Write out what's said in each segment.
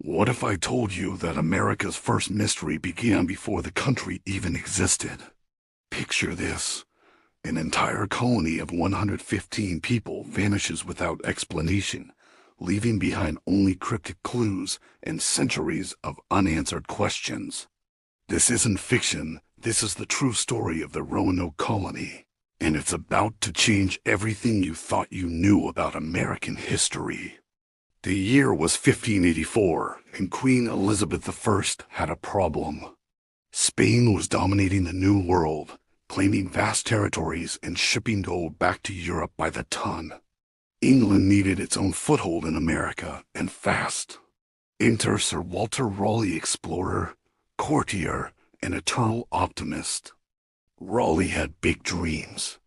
What if I told you that America's first mystery began before the country even existed? Picture this. An entire colony of 115 people vanishes without explanation, leaving behind only cryptic clues and centuries of unanswered questions. This isn't fiction, this is the true story of the Roanoke Colony, and it's about to change everything you thought you knew about American history. The year was 1584, and Queen Elizabeth I had a problem. Spain was dominating the New World, claiming vast territories and shipping gold back to Europe by the ton. England needed its own foothold in America, and fast. Enter Sir Walter Raleigh, explorer, courtier, and eternal optimist. Raleigh had big dreams.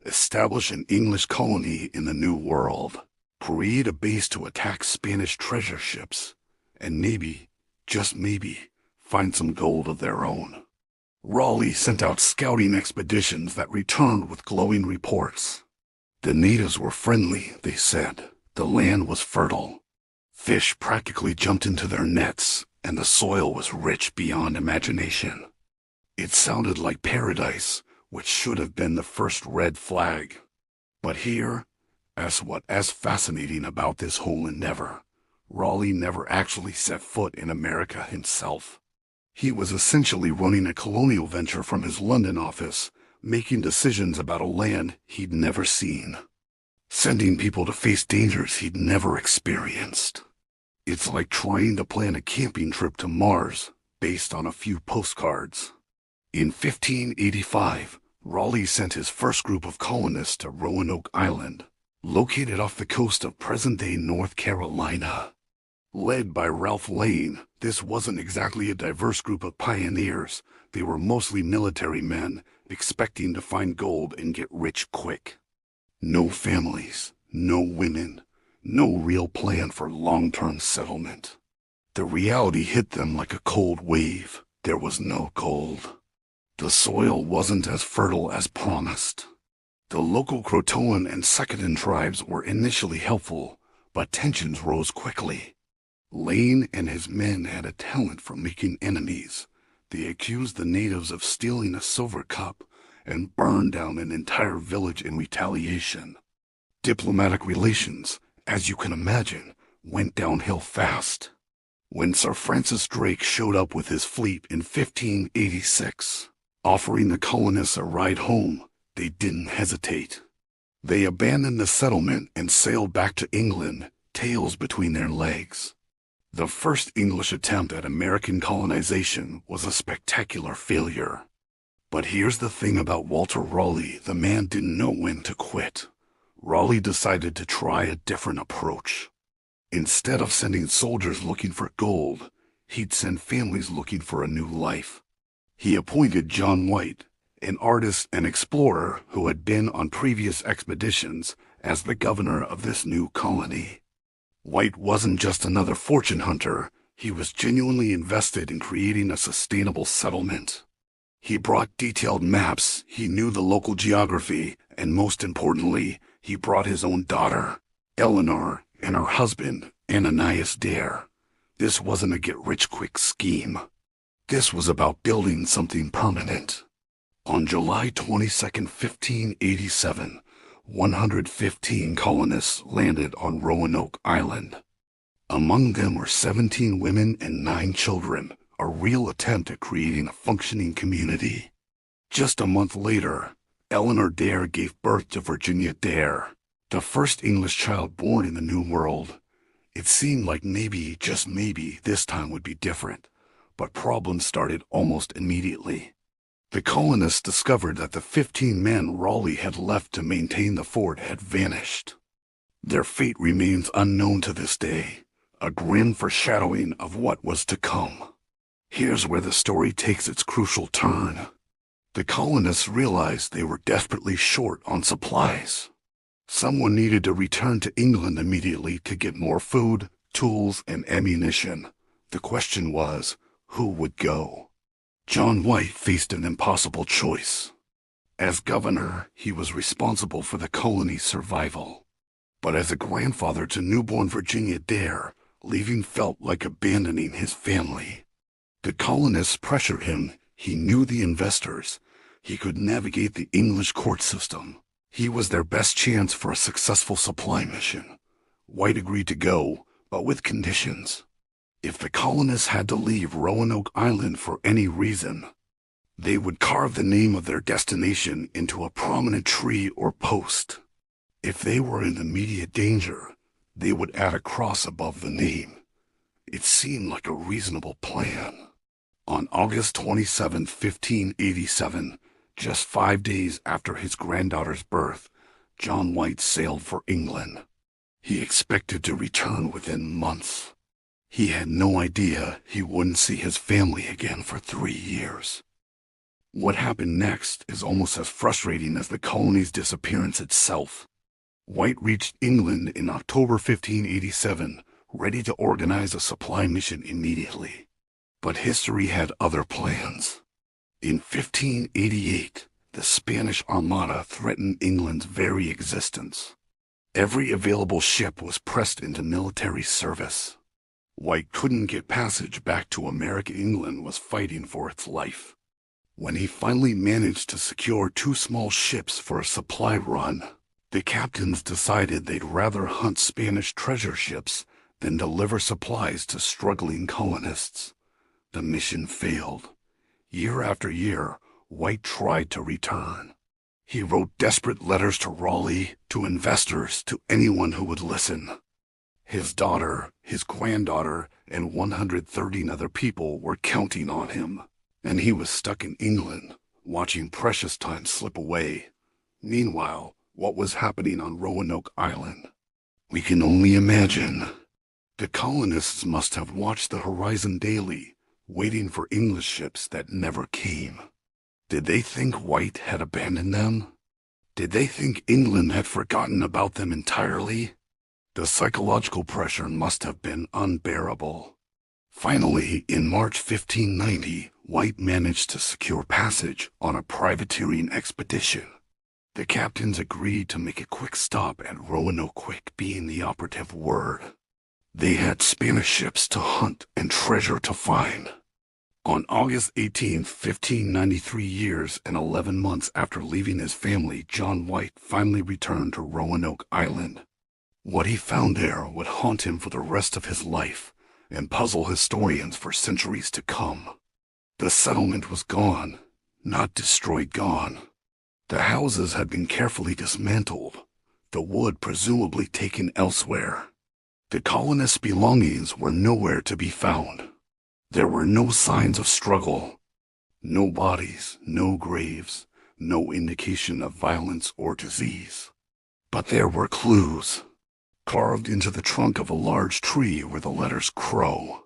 Establish an English colony in the New World. Create a base to attack Spanish treasure ships, and maybe, just maybe, find some gold of their own. Raleigh sent out scouting expeditions that returned with glowing reports. The natives were friendly, they said. The land was fertile. Fish practically jumped into their nets, and the soil was rich beyond imagination. It sounded like paradise, which should have been the first red flag. But here, as fascinating about this whole endeavor, Raleigh never actually set foot in America himself. He was essentially running a colonial venture from his London office, making decisions about a land he'd never seen, sending people to face dangers he'd never experienced. It's like trying to plan a camping trip to Mars based on a few postcards. In 1585, Raleigh sent his first group of colonists to Roanoke Island, located off the coast of present-day North Carolina. Led by Ralph Lane, this wasn't exactly a diverse group of pioneers. They were mostly military men, expecting to find gold and get rich quick. No families, no women, no real plan for long-term settlement. The reality hit them like a cold wave. There was no gold. The soil wasn't as fertile as promised. The local Croatoan and Secondin tribes were initially helpful, but tensions rose quickly. Lane and his men had a talent for making enemies. They accused the natives of stealing a silver cup and burned down an entire village in retaliation. Diplomatic relations, as you can imagine, went downhill fast. When Sir Francis Drake showed up with his fleet in 1586, offering the colonists a ride home, they didn't hesitate. They abandoned the settlement and sailed back to England, tails between their legs. The first English attempt at American colonization was a spectacular failure. But here's the thing about Walter Raleigh: the man didn't know when to quit. Raleigh decided to try a different approach. Instead of sending soldiers looking for gold, he'd send families looking for a new life. He appointed John White, an artist and explorer who had been on previous expeditions, as the governor of this new colony. White wasn't just another fortune hunter, he was genuinely invested in creating a sustainable settlement. He brought detailed maps, he knew the local geography, and most importantly, he brought his own daughter, Eleanor, and her husband, Ananias Dare. This wasn't a get-rich-quick scheme. This was about building something permanent. On July 22, 1587, 115 colonists landed on Roanoke Island. Among them were 17 women and 9 children, a real attempt at creating a functioning community. Just a month later, Eleanor Dare gave birth to Virginia Dare, the first English child born in the New World. It seemed like maybe, just maybe, this time would be different, but problems started almost immediately. The colonists discovered that the 15 men Raleigh had left to maintain the fort had vanished. Their fate remains unknown to this day, a grim foreshadowing of what was to come. Here's where the story takes its crucial turn. The colonists realized they were desperately short on supplies. Someone needed to return to England immediately to get more food, tools, and ammunition. The question was, who would go? John White faced an impossible choice. As governor, he was responsible for the colony's survival. But as a grandfather to newborn Virginia Dare, Leaving felt like abandoning his family. The colonists pressured him. He knew the investors. He could navigate the English court system. He was their best chance for a successful supply mission. White agreed to go, but with conditions. If the colonists had to leave Roanoke Island for any reason, they would carve the name of their destination into a prominent tree or post. If they were in immediate danger, they would add a cross above the name. It seemed like a reasonable plan. On August 27, 1587, just 5 days after his granddaughter's birth, John White sailed for England. He expected to return within months. He had no idea he wouldn't see his family again for 3 years. What happened next is almost as frustrating as the colony's disappearance itself. White reached England in October 1587, ready to organize a supply mission immediately. But history had other plans. In 1588, the Spanish Armada threatened England's very existence. Every available ship was pressed into military service. White couldn't get passage back to America. England was fighting for its life. When he finally managed to secure 2 small ships for a supply run, the captains decided they'd rather hunt Spanish treasure ships than deliver supplies to struggling colonists. The mission failed. Year after year, White tried to return. He wrote desperate letters to Raleigh, to investors, to anyone who would listen. His daughter, his granddaughter, and 113 other people were counting on him, and he was stuck in England, watching precious time slip away. Meanwhile, what was happening on Roanoke Island? We can only imagine. The colonists must have watched the horizon daily, waiting for English ships that never came. Did they think White had abandoned them? Did they think England had forgotten about them entirely? The psychological pressure must have been unbearable. Finally, in March 1590, White managed to secure passage on a privateering expedition. The captains agreed to make a quick stop at Roanoke, quick being the operative word. They had Spanish ships to hunt and treasure to find. On August 18, 1593, years and 11 months after leaving his family, John White finally returned to Roanoke Island. What he found there would haunt him for the rest of his life and puzzle historians for centuries to come. The settlement was gone, not destroyed, gone. The houses had been carefully dismantled, the wood presumably taken elsewhere. The colonists' belongings were nowhere to be found. There were no signs of struggle, no bodies, no graves, no indication of violence or disease. But there were clues. Carved into the trunk of a large tree were the letters Crow.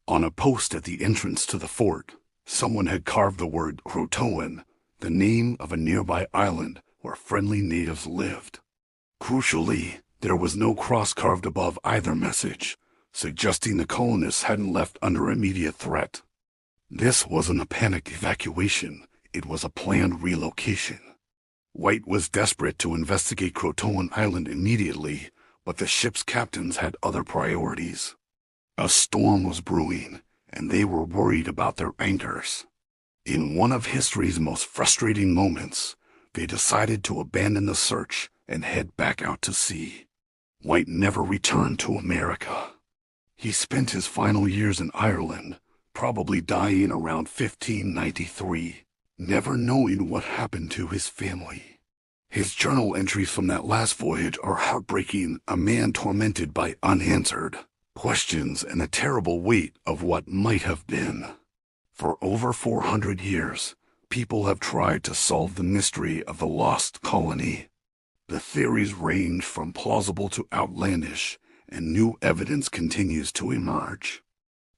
On a post at the entrance to the fort, someone had carved the word Croatoan, the name of a nearby island where friendly natives lived. Crucially, there was no cross carved above either message, suggesting the colonists hadn't left under immediate threat. This wasn't a panicked evacuation, it was a planned relocation. White was desperate to investigate Croatoan Island immediately, but the ship's captains had other priorities. A storm was brewing, and they were worried about their anchors. In one of history's most frustrating moments, they decided to abandon the search and head back out to sea. White never returned to America. He spent his final years in Ireland, probably dying around 1593, never knowing what happened to his family. His journal entries from that last voyage are heartbreaking, a man tormented by unanswered questions and a terrible weight of what might have been. For over 400 years, people have tried to solve the mystery of the lost colony. The theories range from plausible to outlandish, and new evidence continues to emerge.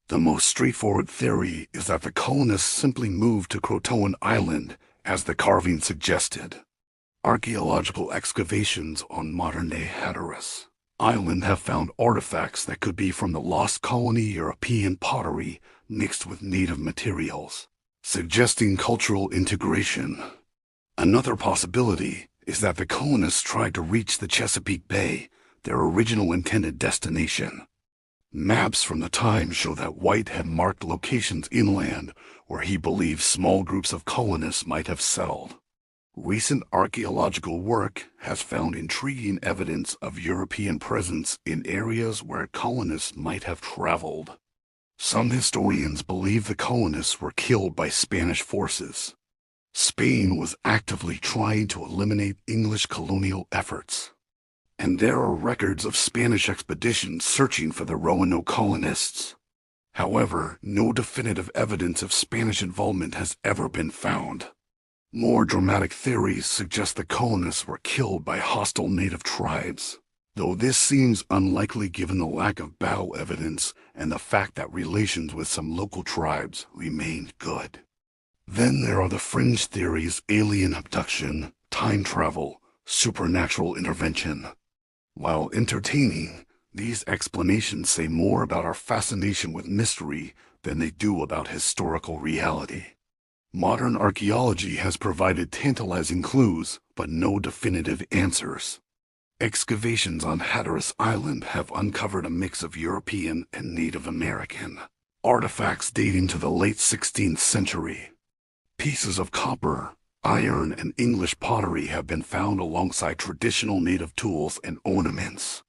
The most straightforward theory is that the colonists simply moved to Croatoan Island, as the carving suggested. Archaeological excavations on modern-day Hatteras Island have found artifacts that could be from the lost colony European pottery mixed with native materials, suggesting cultural integration. Another possibility is that the colonists tried to reach the Chesapeake Bay, their original intended destination. Maps from the time show that White had marked locations inland where he believed small groups of colonists might have settled. Recent archaeological work has found intriguing evidence of European presence in areas where colonists might have traveled. Some historians believe the colonists were killed by Spanish forces. Spain was actively trying to eliminate English colonial efforts, and there are records of Spanish expeditions searching for the Roanoke colonists. However, no definitive evidence of Spanish involvement has ever been found. More dramatic theories suggest the colonists were killed by hostile native tribes, though this seems unlikely given the lack of battle evidence and the fact that relations with some local tribes remained good. Then there are the fringe theories: alien abduction, time travel, supernatural intervention. While entertaining, these explanations say more about our fascination with mystery than they do about historical reality. Modern archaeology has provided tantalizing clues, but no definitive answers. Excavations on Hatteras Island have uncovered a mix of European and Native American artifacts dating to the late 16th century. Pieces of copper, iron, and English pottery have been found alongside traditional native tools and ornaments.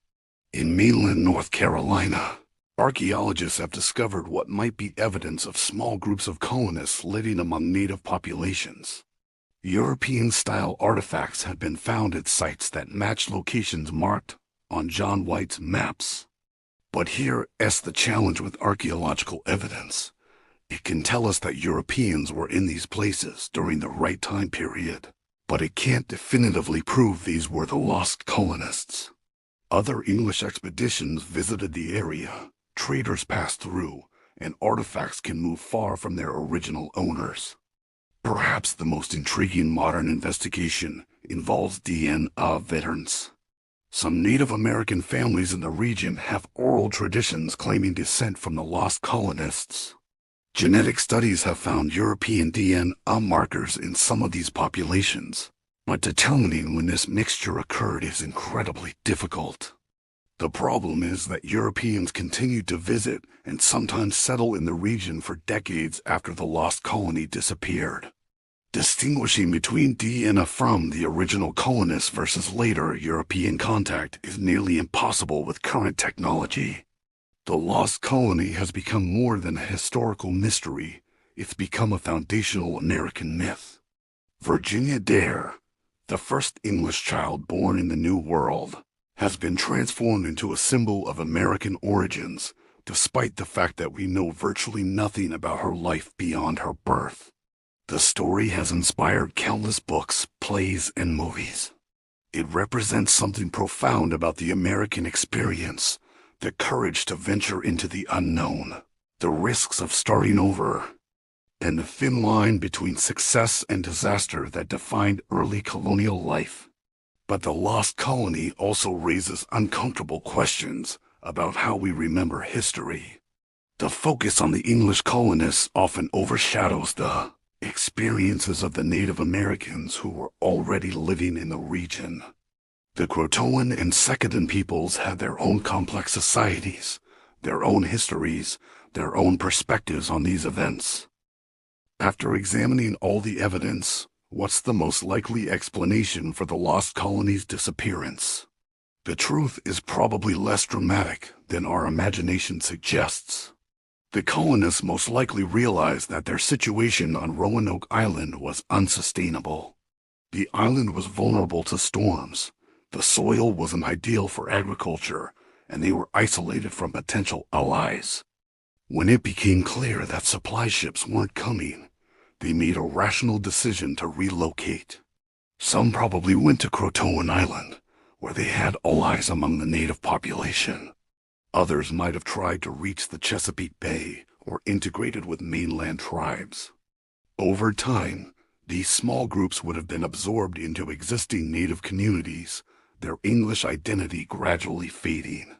In mainland North Carolina, archaeologists have discovered what might be evidence of small groups of colonists living among native populations. European-style artifacts have been found at sites that match locations marked on John White's maps. But here's the challenge with archaeological evidence. It can tell us that Europeans were in these places during the right time period, but it can't definitively prove these were the lost colonists. Other English expeditions visited the area, traders passed through, and artifacts can move far from their original owners. Perhaps the most intriguing modern investigation involves DNA veterans. Some Native American families in the region have oral traditions claiming descent from the lost colonists. Genetic studies have found European DNA markers in some of these populations, but determining when this mixture occurred is incredibly difficult. The problem is that Europeans continued to visit and sometimes settle in the region for decades after the lost colony disappeared. Distinguishing between DNA from the original colonists versus later European contact is nearly impossible with current technology. The lost colony has become more than a historical mystery. It's become a foundational American myth. Virginia Dare, the first English child born in the New World, has been transformed into a symbol of American origins, despite the fact that we know virtually nothing about her life beyond her birth. The story has inspired countless books, plays, and movies. It represents something profound about the American experience: the courage to venture into the unknown, the risks of starting over, and the thin line between success and disaster that defined early colonial life. But the lost colony also raises uncomfortable questions about how we remember history. The focus on the English colonists often overshadows the experiences of the Native Americans who were already living in the region. The Croatoan and Secondon peoples had their own complex societies, their own histories, their own perspectives on these events. After examining all the evidence, what's the most likely explanation for the lost colony's disappearance? The truth is probably less dramatic than our imagination suggests. The colonists most likely realized that their situation on Roanoke Island was unsustainable. The island was vulnerable to storms. The soil wasn't ideal for agriculture, and they were isolated from potential allies. When it became clear that supply ships weren't coming, they made a rational decision to relocate. Some probably went to Croatoan Island, where they had allies among the native population. Others might have tried to reach the Chesapeake Bay or integrated with mainland tribes. Over time, these small groups would have been absorbed into existing native communities, their English identity gradually fading.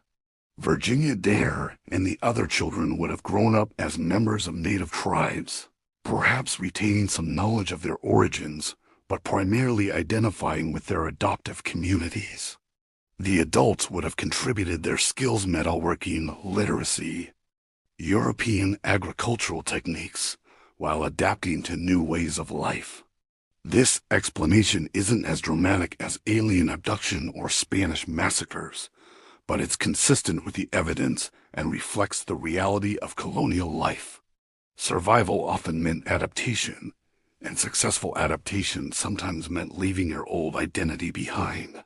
Virginia Dare and the other children would have grown up as members of native tribes, perhaps retaining some knowledge of their origins, but primarily identifying with their adoptive communities. The adults would have contributed their skills, metalworking, literacy, European agricultural techniques, while adapting to new ways of life. This explanation isn't as dramatic as alien abduction or Spanish massacres, but it's consistent with the evidence and reflects the reality of colonial life. Survival often meant adaptation, and successful adaptation sometimes meant leaving your old identity behind.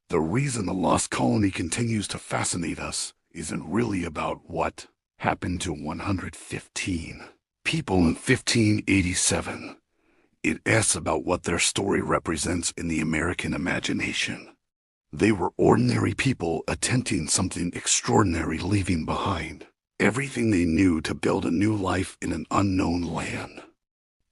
The reason the lost colony continues to fascinate us isn't really about what happened to 115 people in 1587. It asks about what their story represents in the American imagination. They were ordinary people attempting something extraordinary, leaving behind everything they knew to build a new life in an unknown land.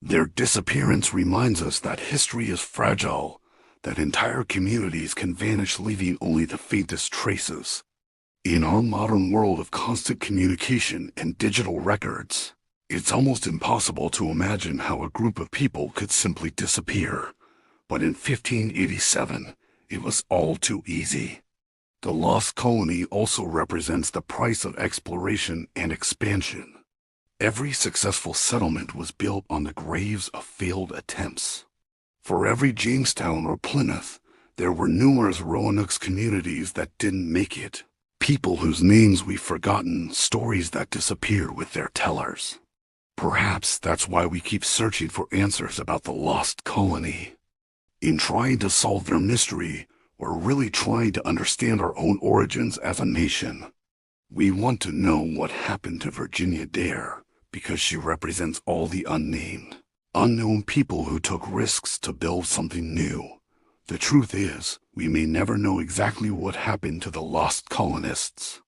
Their disappearance reminds us that history is fragile, that entire communities can vanish, leaving only the faintest traces. In our modern world of constant communication and digital records, it's almost impossible to imagine how a group of people could simply disappear. But in 1587, it was all too easy. The lost colony also represents the price of exploration and expansion. Every successful settlement was built on the graves of failed attempts. For every Jamestown or Plymouth, there were numerous Roanoke communities that didn't make it. People whose names we've forgotten, stories that disappeared with their tellers. Perhaps that's why we keep searching for answers about the lost colony. In trying to solve their mystery, we're really trying to understand our own origins as a nation. We want to know what happened to Virginia Dare, because she represents all the unnamed, unknown people who took risks to build something new. The truth is, we may never know exactly what happened to the lost colonists.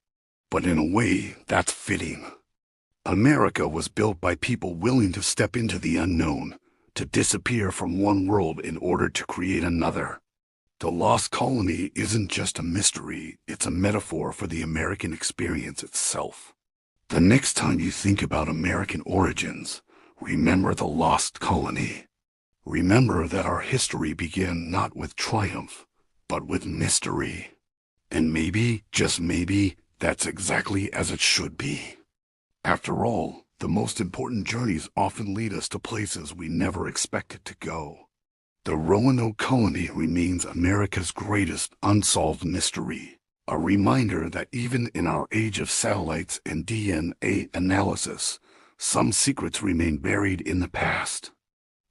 But in a way, that's fitting. America was built by people willing to step into the unknown, to disappear from one world in order to create another. The lost colony isn't just a mystery, it's a metaphor for the American experience itself. The next time you think about American origins, remember the lost colony. Remember that our history began not with triumph, but with mystery. And maybe, just maybe, that's exactly as it should be. After all, the most important journeys often lead us to places we never expected to go. The Roanoke Colony remains America's greatest unsolved mystery, a reminder that even in our age of satellites and DNA analysis, some secrets remain buried in the past.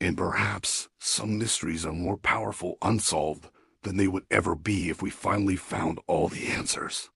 And perhaps some mysteries are more powerful unsolved than they would ever be if we finally found all the answers.